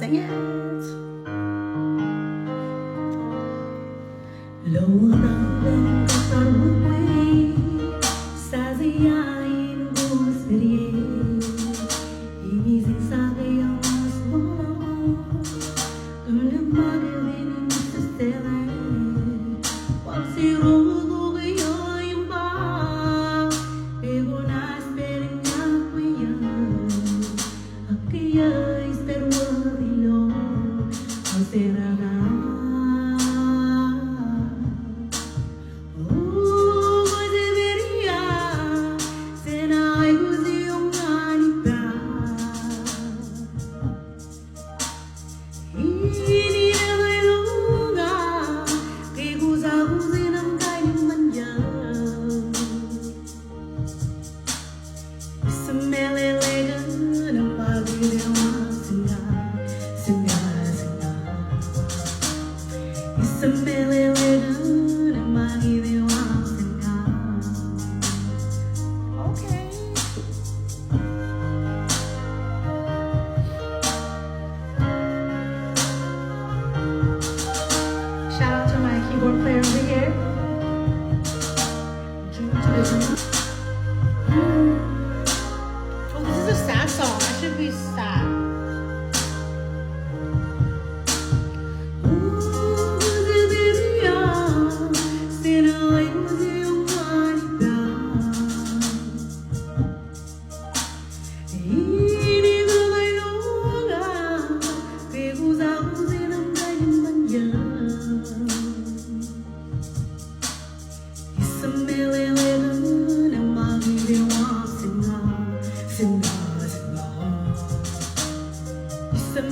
Sing it. Low'dan katarmay saziyain gusriye inizin sagayang masmolo umlamagin sestele wapsirugo gayayim ba egonas pernya kuya akiya isterwilo aseraga. Okay. Shout out to my keyboard player over here. Oh, this is a sad song. I should be sad. Some